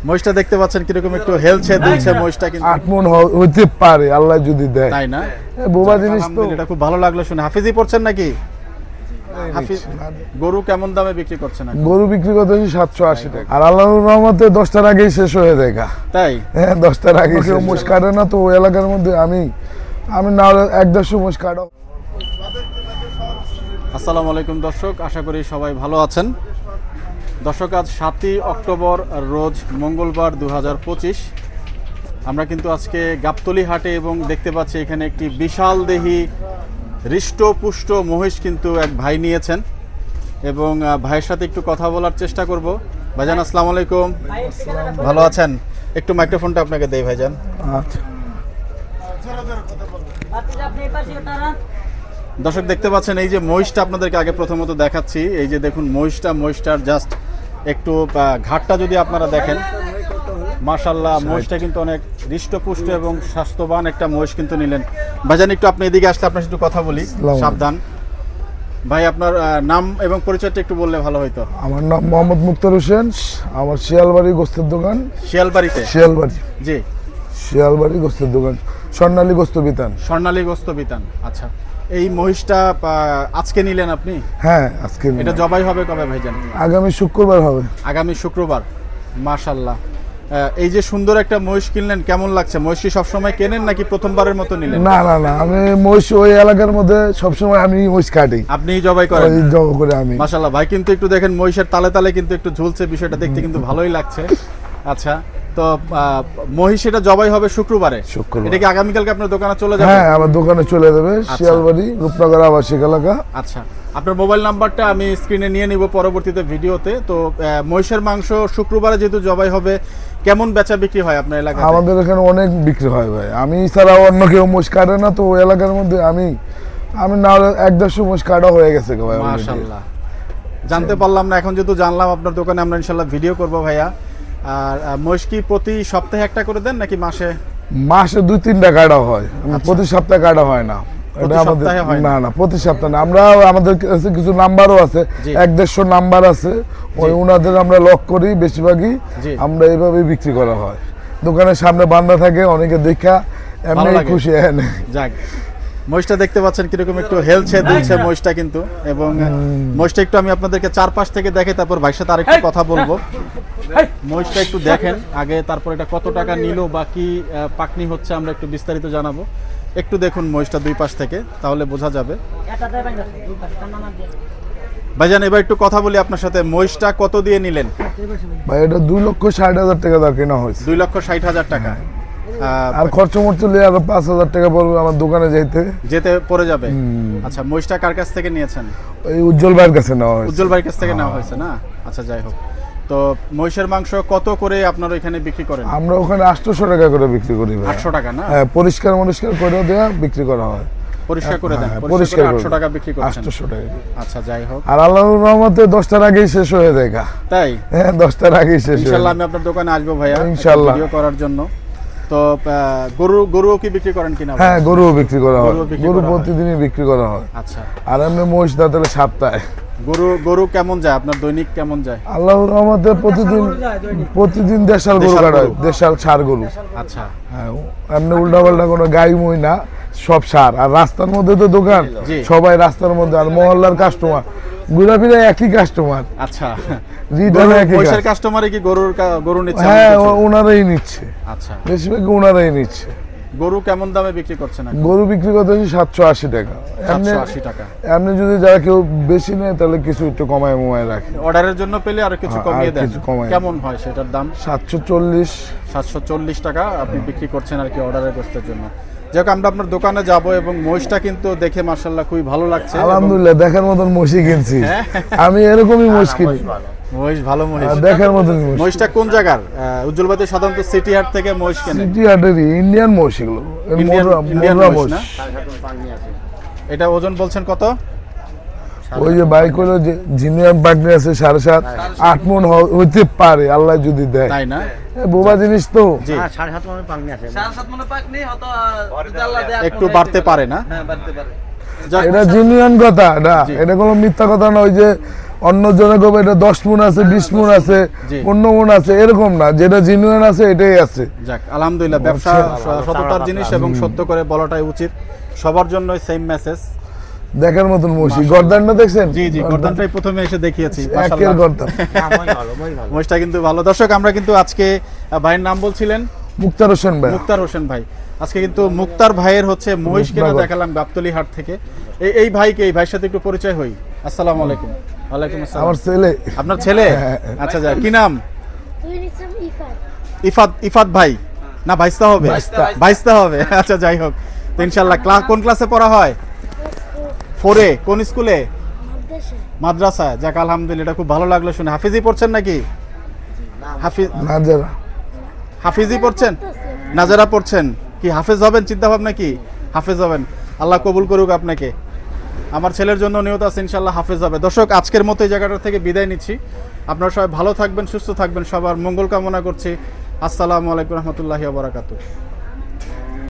মহিষটা দেখতে পাচ্ছেন কিরকম একটু হেলছে দুলছে মহিষটা, কিন্তু 8 মণ হইতে পারে আল্লাহ যদি দেয়, তাই না? বোবা জিনিস তো। এটা খুব ভালো লাগলো শুনে। হাফিজি পড়ছেন নাকি? হাফিজ। গরু কেমন দামে বিক্রি করছেন? গরু বিক্রি করতে 780 টাকা, আর আল্লাহর রহমতে 10টার আগেই শেষ হয়ে যায়। তাই? হ্যাঁ, 10টার আগে কেউ মোষ কাটে না তো ওই এলাকার মধ্যে। আমি না 1-150 মোষ কাটো। আসসালামু আলাইকুম দর্শক, আশা করি সবাই ভালো আছেন। দর্শক, আজ 7ই অক্টোবর রোজ মঙ্গলবার 2025। আমরা কিন্তু আজকে গাবতলী হাটে এবং দেখতে পাচ্ছি এখানে একটি বিশাল দেহী হৃষ্টপুষ্ট মহিষ কিন্তু এক ভাই নিয়েছেন এবং ভাইয়ের সাথে একটু কথা বলার চেষ্টা করব। ভাইজান আসসালামু আলাইকুম, ভালো আছেন? একটু মাইক্রোফোনটা আপনাকে দেই ভাইজান। আচ্ছা, দর্শক দেখতে পাচ্ছেন এই যে মহিষটা আপনাদেরকে আগে প্রথমত দেখাচ্ছি। এই যে দেখুন মহিষটার জাস্ট একটু ঘাটটা যদি আপনারা দেখেন, মাশাআল্লাহ মহিষটা কিন্তু অনেক হৃষ্টপুষ্ট এবং স্বাস্থ্যবান একটা মহিষ কিন্তু নিলেন। ভাইজান একটু আপনি এদিকে আসলে আপনার সাথে একটু কথা বলি। সাবধান ভাই, আপনার নাম এবং পরিচয়টা একটু বললে ভালো হতো। আমার নাম মোহাম্মদ মুক্তার হোসেন, আমার শিয়ালবাড়ি গোস্তের দোকান। শিয়ালবাড়িতে? শিয়ালবাড়ি, জি, শিয়ালবাড়ি গোস্তের দোকান, স্বর্ণালী গোস্ত বিতান। স্বর্ণালী গোস্ত বিতান। আচ্ছা, এই মহিষটা আজকে নিলেন আপনি? হ্যাঁ, আজকে। এটা জবাই হবে কবে ভাইজান? আগামী শুক্রবার হবে। আগামী শুক্রবার। মাশাআল্লাহ, এই যে সুন্দর একটা মহিষ কিনলেন, কেমন লাগছে? মহিষ কি সবসময় কেনেন নাকি প্রথমবারের মতো নিলেন? না, আমি মহিষ ওই এলাকার মধ্যে সবসময় আমি মহিষ কাটি। আপনি জবাই করেন? জবাই করে আমি। মাশাআল্লাহ ভাই, কিন্তু একটু দেখেন মহিষের তালে তালে কিন্তু একটু ঝুলছে, বিষয়টা দেখতে কিন্তু ভালোই লাগছে। আচ্ছা, তো মহিষ এটা জবাই হবে শুক্রবারে? এটা কি আগামীকালকে আপনার দোকানে চলে যাবে? হ্যাঁ, আমার দোকানে চলে যাবে। শিয়ালবাড়ি রূপনগর আবাসিক এলাকা। আচ্ছা, আপনার মোবাইল নাম্বারটা আমি স্ক্রিনে নিয়ে নিব পরবর্তীতে ভিডিওতে। তো মহিষের মাংস শুক্রবারে যেহেতু জবাই হবে, কেমন বেচা বিক্রি হয় আপনার এলাকায়? আমাদের এখানে অনেক বিক্রি হয় ভাই। আমি ছাড়াও অন্য কেউ মোষ কাটে না তো ওই এলাকার মধ্যে। আমি না 1-150 মোষ কাটা হয়ে গেছে ভাই। মাশাআল্লাহ, জানতে পারলাম না, এখন যেহেতু জানলাম আপনার দোকানে আমরা ইনশাআল্লাহ ভিডিও করব ভাইয়া। আর মহিষ কি প্রতি সপ্তাহে একটা করে দেন নাকি মাসে? 2-3টা কাটা হয়, প্রতি সপ্তাহে কাটা হয় না। না, প্রতি সপ্তাহে না। আমরা আমাদের কাছে কিছু নাম্বারও আছে, 150 নাম্বার আছে, ওই ওনাদের আমরা লক করি। বেশিরভাগই আমরা এইভাবে বিক্রি করা হয়। দোকানের সামনে বান্ধা থাকে, অনেকে দেখা এমনি খুশি। যাক, মহিষটা দেখতে পাচ্ছেন কিরকম একটু হেলছে দুলছে মহিষটা কিন্তু, এবং মহিষটা একটু আমি আপনাদেরকে চারপাশ থেকে দেখে তারপর ভাইয়ের সাথে আরেকটু কথা বলবো। মহিষটা একটু দেখেন আগে, তারপর এটা কত টাকা নিল বা কি পাকনি হচ্ছে আমরা একটু বিস্তারিত জানাবো। একটু দেখুন মহিষটা দুই পাশ থেকে, তাহলে বোঝা যাবে। ভাইজান এবার একটু কথা বলি আপনার সাথে। মহিষটা কত দিয়ে নিলেন ভাই? এটা 2,60,000 টাকা দাম কেনা হয়েছে। 2,60,000 টাকা। আর খরচ মরচ নিয়ে আরো 5,000 টাকা পড়বে আমার দোকানে যেতে পড়ে যাবে। আচ্ছা, মহিষটা কার কাছ থেকে নিয়েছেন? এই উজ্জ্বল ভাইয়ের কাছে নেওয়া হয়েছে। উজ্জ্বল ভাইয়ের কাছ থেকে নেওয়া হয়েছে না? আচ্ছা, যাই হোক। তো মহিষের মাংস কত করে আপনারা এখানে বিক্রি করেন? আমরা ওখানে 800 টাকা করে বিক্রি করি। 800 টাকা না? হ্যাঁ, পরিষ্কার করে দেয়া বিক্রি করা হয়। পরিষ্কার করে দেন? পরিষ্কার 800 টাকা বিক্রি করছেন? 800 টাকা। আচ্ছা, যাই হোক। আর আল্লাহর রহমতে 10টার আগেই শেষ হয়ে যায়। তাই? হ্যাঁ, 10টার আগেই শেষ। ইনশাআল্লাহ আমি আপনার দোকানে আসবো ভাইয়া ইনশাআল্লাহ ভিডিও করার জন্য। তো গরুও কি বিক্রি করেন কিনা? হ্যাঁ, গরুও বিক্রি করা হয়। গরু প্রতিদিনই বিক্রি করা হয়। আচ্ছা, আর এমনি মহিষ দাঁতলে সপ্তাহে। গরু কেমন যায় আপনার? দৈনিক কেমন যায়? আল্লাহর রহমতে প্রতিদিন দেশাল গরু কাটা হয়, দেশাল ষাঁড় গরু। আচ্ছা, হ্যাঁ, এমনি উল্টাপাল্টা কোনো গাই মই না, সব ষাঁড়। আর রাস্তার মধ্যে তো দোকান, সবাই রাস্তার মধ্যে। আর মহল্লার কাস্টমার, ঘুরাফিরা একই কাস্টমার। আচ্ছা, মহিষের কাস্টমারে কি গরু নিচ্ছে? হ্যাঁ, ওনারাই নিচ্ছে। আচ্ছা, বেশিরভাগ ওনারাই নিচ্ছে। গরু কেমন দামে বিক্রি করছেন? গরু বিক্রি করতে 780 টাকা। 780 টাকা। এমনি যদি যারা কেউ বেশি নেয় তাহলে কিছু একটু কমায় রাখে। অর্ডারের জন্য পেলে আর কিছু কমিয়ে দেন? কেমন হয় সেটার দাম? 740 টাকা আপনি বিক্রি করছেন আর কি অর্ডারের গোস্তের জন্য। যাক, আমরা আপনার দোকানে যাব এবং মহিষটা কিন্তু দেখে মাশাআল্লাহ খুবই ভালো লাগছে। আলহামদুলিল্লাহ, দেখার মতন মহিষ কিনছি। আমি এরকমই মহিষ কিনি। মহিষ ভালো মহিষ, দেখার মতন। মহিষটা কোন জায়গার? উজ্জ্বল ভাই সাধারণত সিটি হাট থেকে মহিষ কেনে। সিটি হাটেরই ইন্ডিয়ান মহিষ এগুলো। ইন্ডিয়ান মহিষ না? এটা ওজন বলছেন কত? ওই যে বাইক হলো যে জিনিয়াম পাকনি আছে 7.5 8 মণ হইতে পারে আল্লাহ যদি দেয়, তাই না? বোবা জিনিস তো। 7.5 মণ পাকনি আছে। 7.5 মণ পাকনি হয়তো যদি আল্লাহ দেয় একটু বাড়তে পারে না? হ্যাঁ, বাড়তে পারে। এটা জিনিয়ান কথা, এটা কোনো মিথ্যা কথা না। ওই যে অন্য জনে কবে এটা 10 মণ আছে, 20 মণ আছে, 15 মণ আছে, এরকম না, যেটা জিনুইন আছে এটাই আছে। যাক আলহামদুলিল্লাহ, ব্যবসা সততার জিনিস এবং সত্য করে বলাটাই উচিত, সবার জন্যই সেম মেসেজ। দেখার মতন মহিষ, গর্দানটা দেখছেন? জি জি, গর্দানটাই প্রথমে এসে দেখিয়েছি, একের মাশাআল্লাহ গর্দান, মহিষটা কিন্তু ভালো। দর্শক আমরা কিন্তু আজকে ভাইয়ের নাম বলছিলেন মুক্তার হোসেন ভাই। মুক্তার হোসেন ভাই, আজকে কিন্তু মুক্তার ভাইয়ের হচ্ছে মহিষ কিনা দেখালাম গাবতলী হাট থেকে। এই ভাইকে, এই ভাইয়ের সাথে একটু পরিচয় হই। আসসালামু আলাইকুম। ওয়ালাইকুম আসসালাম। আমার ছেলে। আপনার ছেলে? আচ্ছা যা, কি নাম? ইফাত। ইফাত ভাই না ভাইস্তা হবে? ভাইস্তা হবে। আচ্ছা যাই হোক, তো ইনশাআল্লাহ কোন ক্লাসে পড়া হয়? 4-এ। কোন স্কুলে? মাদ্রাসায়। যাক আলহামদুলিল্লাহ, এটা খুব ভালো লাগলো শুনে। হাফিজি পড়ছেন নাকি? হাফিজি পড়ছেন? নাজারা পড়ছেন? কি হাফেজ হবেন চিন্তা ভাবনা? কি হাফেজ হবেন? আল্লাহ কবুল করুক আপনাকে। আমার ছেলের জন্য নিয়ত আছে ইনশাআল্লাহ হাফেজ হবে। দর্শক আজকের মতো এই জায়গাটা থেকে বিদায় নিচ্ছি। আপনারা সবাই ভালো থাকবেন, সুস্থ থাকবেন, সবার মঙ্গল কামনা করছি। আসসালামু আলাইকুম রহমতুল্লাহি ওয়া বারাকাতুহু।